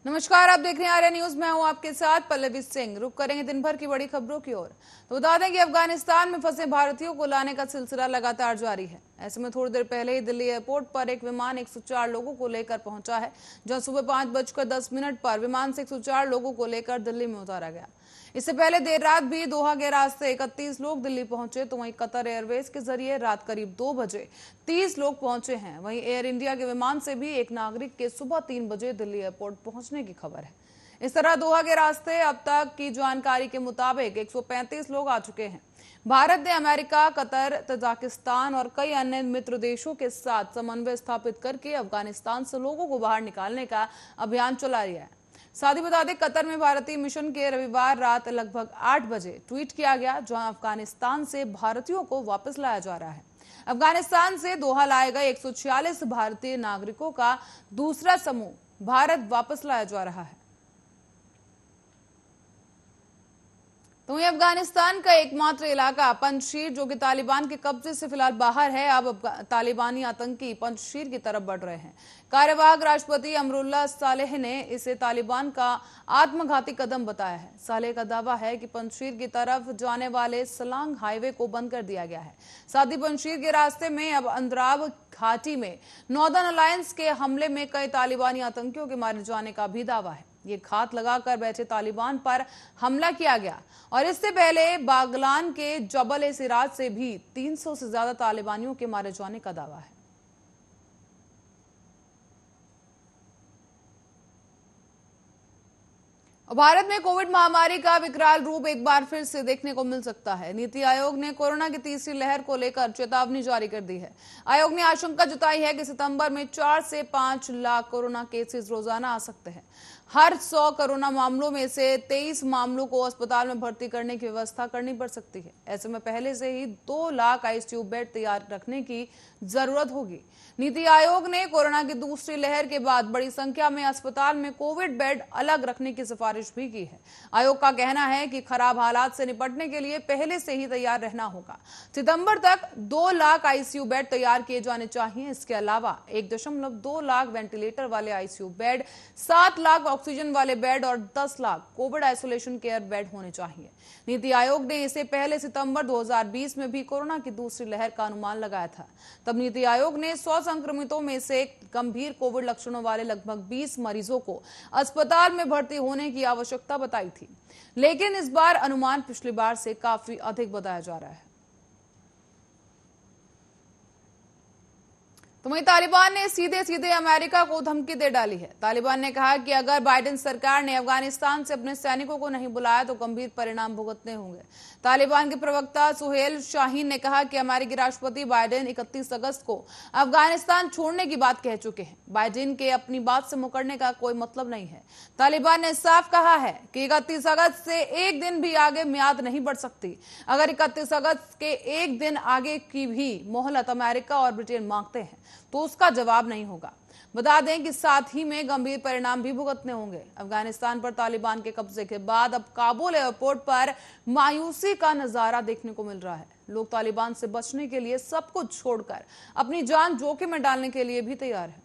नमस्कार, आप देख रहे हैं आर्या न्यूज। मैं हूं आपके साथ पल्लवी सिंह। रुक करेंगे दिन भर की बड़ी खबरों की ओर। तो बता दें कि अफगानिस्तान में फंसे भारतीयों को लाने का सिलसिला लगातार जारी है। ऐसे में थोड़ी देर पहले ही दिल्ली एयरपोर्ट पर एक विमान 104 लोगों को लेकर पहुंचा है, जहां सुबह 5:10 पर विमान से 104 लोगों को लेकर दिल्ली में उतारा गया। इससे पहले देर रात भी दोहा के रास्ते 31 लोग दिल्ली पहुंचे, तो वहीं कतर एयरवेज के जरिए रात करीब 2 बजे 30 लोग पहुंचे हैं। वहीं एयर इंडिया के विमान से भी एक नागरिक के सुबह 3 बजे दिल्ली एयरपोर्ट पहुंचने की खबर है। इस तरह दोहा के रास्ते अब तक की जानकारी के मुताबिक 135 लोग आ चुके हैं। भारत ने अमेरिका, कतर, तजाकिस्तान और कई अन्य मित्र देशों के साथ समन्वय स्थापित करके अफगानिस्तान से लोगों को बाहर निकालने का अभियान चला रहा है। साथ ही बता दें, कतर में भारतीय मिशन के रविवार रात लगभग 8 बजे ट्वीट किया गया, जहां अफगानिस्तान से भारतीयों को वापस लाया जा रहा है। अफगानिस्तान से दोहा लाए गए 146 भारतीय नागरिकों का दूसरा समूह भारत वापस लाया जा रहा है। तो वहीं अफगानिस्तान का एकमात्र इलाका पंजशीर, जो कि तालिबान के कब्जे से फिलहाल बाहर है, अब तालिबानी आतंकी पंजशीर की तरफ बढ़ रहे हैं। कार्यवाहक राष्ट्रपति अमरुल्लाह सालेह ने इसे तालिबान का आत्मघाती कदम बताया है। सालेह का दावा है कि पंजशीर की तरफ जाने वाले सलांग हाईवे को बंद कर दिया गया है। साथ ही पंजशीर के रास्ते में अब अंद्राब घाटी में नॉर्दर्न अलायंस के हमले में कई तालिबानी आतंकियों के मारे जाने का भी दावा है। ये घात लगाकर बैठे तालिबान पर हमला किया गया और इससे पहले बागलान के जबल ए सिराज से भी 300 से ज्यादा तालिबानियों के मारे जाने का दावा है। भारत में कोविड महामारी का विकराल रूप एक बार फिर से देखने को मिल सकता है। नीति आयोग ने कोरोना की तीसरी लहर को लेकर चेतावनी जारी कर दी है। आयोग ने आशंका जताई है कि सितंबर में 4 से 5 लाख कोरोना केसेस रोजाना आ सकते हैं। हर 100 कोरोना मामलों में से 23 मामलों को अस्पताल में भर्ती करने की व्यवस्था करनी पड़ सकती है। ऐसे में पहले से ही 2 लाख आईसीयू बेड तैयार रखने की जरूरत होगी। नीति आयोग ने कोरोना की दूसरी लहर के बाद बड़ी संख्या में अस्पताल में कोविड बेड अलग रखने की सिफारिश भी की है। आयोग का कहना है कि खराब हालात से निपटने के लिए पहले से ही तैयार रहना होगा। सितंबर तक 2 लाख आईसीयू बेड तैयार किए जाने चाहिए। इसके अलावा 1.2 लाख वेंटिलेटर वाले आईसीयू बेड, 7 लाख ऑक्सीजन वाले बेड और 10 lakh Covid isolation care bed होने चाहिए। नीति आयोग ने इसे पहले सितंबर 2020 में भी कोरोना की दूसरी लहर का अनुमान लगाया था। तब नीति आयोग ने 100 संक्रमितों में से गंभीर कोविड लक्षणों वाले लगभग 20 मरीजों को अस्पताल में भर्ती होने की आवश्यकता बताई थी। लेकिन इस बार अनुमान पिछली बार से काफी अधिक बताया जा रहा है। तो वहीं तालिबान ने सीधे सीधे अमेरिका को धमकी दे डाली है। तालिबान ने कहा कि अगर बाइडेन सरकार ने अफगानिस्तान से अपने सैनिकों को नहीं बुलाया तो गंभीर परिणाम भुगतने होंगे। तालिबान के प्रवक्ता सुहेल शाहीन ने कहा कि अमेरिकी राष्ट्रपति बाइडेन 31 अगस्त को अफगानिस्तान छोड़ने की बात कह चुके हैं। बाइडेन के अपनी बात से मुकरने का कोई मतलब नहीं है। तालिबान ने साफ कहा है कि 31 अगस्त से एक दिन भी आगे मियाद नहीं बढ़ सकती। अगर 31 अगस्त के एक दिन आगे की भी मोहलत अमेरिका और ब्रिटेन मांगते हैं तो उसका जवाब नहीं होगा। बता दें कि साथ ही में गंभीर परिणाम भी भुगतने होंगे। अफगानिस्तान पर तालिबान के कब्जे के बाद अब काबुल एयरपोर्ट पर मायूसी का नजारा देखने को मिल रहा है। लोग तालिबान से बचने के लिए सब कुछ छोड़कर अपनी जान जोखिम में डालने के लिए भी तैयार है।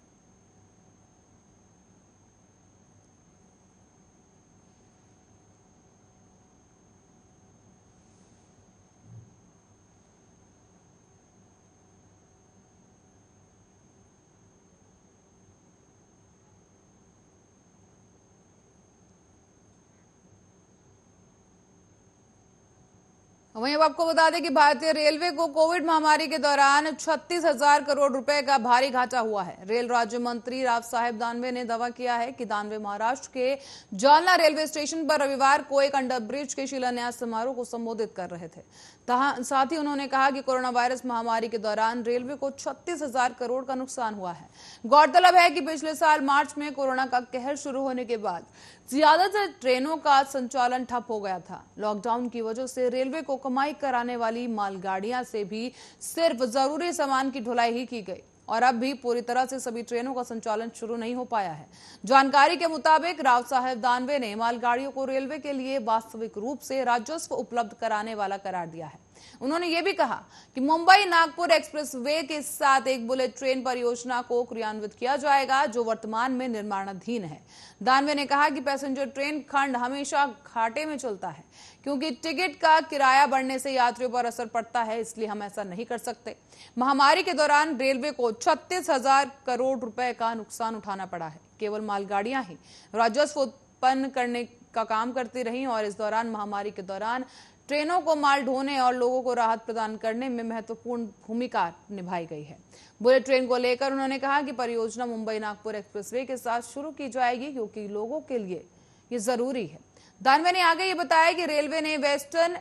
वहीं अब आपको बता दें कि भारतीय रेलवे को कोविड महामारी के दौरान 36,000 करोड़ रुपए का भारी घाटा हुआ है। रेल राज्य मंत्री राव साहेब दानवे ने दावा किया है कि दानवे महाराष्ट्र के जालना रेलवे स्टेशन पर रविवार को एक अंडरब्रिज के शिलान्यास समारोह को संबोधित कर रहे थे। साथ ही उन्होंने कहा कि कोरोना वायरस महामारी के दौरान रेलवे को 36,000 करोड़ का नुकसान हुआ है। गौरतलब है कि पिछले साल मार्च में कोरोना का कहर शुरू होने के बाद ज्यादातर ट्रेनों का संचालन ठप हो गया था। लॉकडाउन की वजह से रेलवे को कमाई कराने वाली मालगाड़ियां से भी सिर्फ जरूरी सामान की ढुलाई ही की गई और अब भी पूरी तरह से सभी ट्रेनों का संचालन शुरू नहीं हो पाया है। जानकारी के मुताबिक राव साहेब दानवे ने मालगाड़ियों को रेलवे के लिए वास्तविक रूप से राजस्व उपलब्ध कराने वाला करार दिया है। उन्होंने ये भी कहा कि मुंबई नागपुर एक्सप्रेसवे के साथ एक बुलेट ट्रेन परियोजना को क्रियान्वित किया जाएगा जो वर्तमान में निर्माणाधीन है। दानवे ने कहा कि पैसेंजर ट्रेन खंड हमेशा घाटे में चलता है क्योंकि टिकट का किराया बढ़ने से यात्रियों पर असर पड़ता है, इसलिए हम ऐसा नहीं कर सकते। महामारी के दौरान रेलवे को 36,000 करोड़ रुपए का नुकसान उठाना पड़ा है। केवल मालगाड़ियां ही राजस्व उत्पन्न करने का काम करती रही और इस दौरान महामारी के दौरान ट्रेनों को माल ढोने और लोगों को राहत प्रदान करने में महत्वपूर्ण भूमिका निभाई गई है। बुलेट ट्रेन को लेकर उन्होंने कहा कि परियोजना मुंबई नागपुर एक्सप्रेसवे के साथ शुरू की जाएगी क्योंकि लोगों के लिए ये जरूरी है। दानवे ने आगे ये बताया कि रेलवे ने वेस्टर्न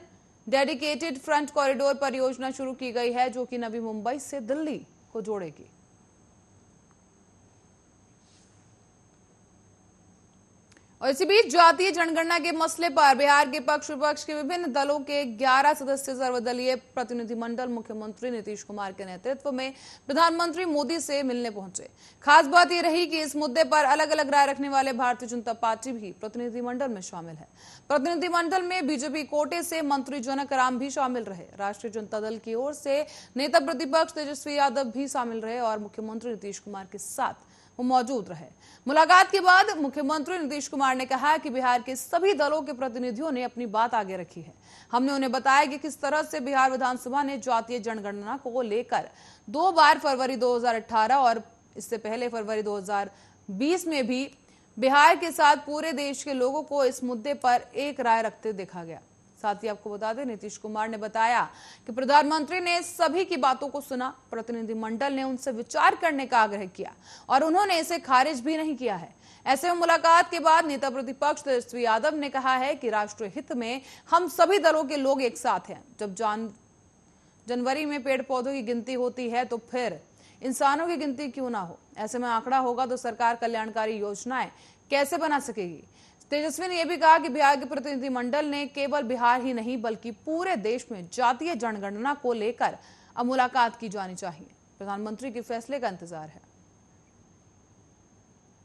डेडिकेटेड फ्रंट कॉरिडोर परियोजना शुरू की गई है जो कि नवी मुंबई से दिल्ली को जोड़ेगी। और इसी बीच जातीय जनगणना के मसले पर बिहार के पक्ष विपक्ष के विभिन्न दलों के 11 सदस्यीय सर्वदलीय प्रतिनिधिमंडल मुख्यमंत्री नीतीश कुमार के नेतृत्व में प्रधानमंत्री मोदी से मिलने पहुंचे। खास बात यह रही कि इस मुद्दे पर अलग अलग राय रखने वाले भारतीय जनता पार्टी भी प्रतिनिधिमंडल में शामिल है। प्रतिनिधिमंडल में बीजेपी कोटे से मंत्री जनक राम भी शामिल रहे। राष्ट्रीय जनता दल की ओर से नेता प्रतिपक्ष तेजस्वी यादव भी शामिल रहे और मुख्यमंत्री नीतीश कुमार के साथ वो मौजूद रहे। मुलाकात के बाद मुख्यमंत्री नीतीश कुमार ने कहा कि बिहार के सभी दलों के प्रतिनिधियों ने अपनी बात आगे रखी है। हमने उन्हें बताया कि किस तरह से बिहार विधानसभा ने जातीय जनगणना को लेकर 2 बार फरवरी 2018 और इससे पहले फरवरी 2020 में भी बिहार के साथ पूरे देश के लोगों को इस मुद्दे पर एक राय रखते देखा गया। साथ ही आपको बता दें, नीतीश कुमार ने बताया कि प्रधानमंत्री ने सभी की बातों को सुना, प्रतिनिधिमंडल ने उनसे विचार करने का आग्रह किया और उन्होंने इसे खारिज भी नहीं किया है। ऐसे में मुलाकात के बाद नेता प्रतिपक्ष तेजस्वी यादव ने कहा है कि राष्ट्रीय हित में हम सभी दलों के लोग एक साथ हैं। जब जनवरी में पेड़ पौधों की गिनती होती है तो फिर इंसानों की गिनती क्यों ना हो। ऐसे में आंकड़ा होगा तो सरकार कल्याणकारी योजनाएं कैसे बना सकेगी। तेजस्वी ने यह भी कहा कि बिहार के प्रतिनिधिमंडल ने केवल बिहार ही नहीं बल्कि पूरे देश में जातीय जनगणना को लेकर अब मुलाकात की जानी चाहिए। प्रधानमंत्री के फैसले का इंतजार है।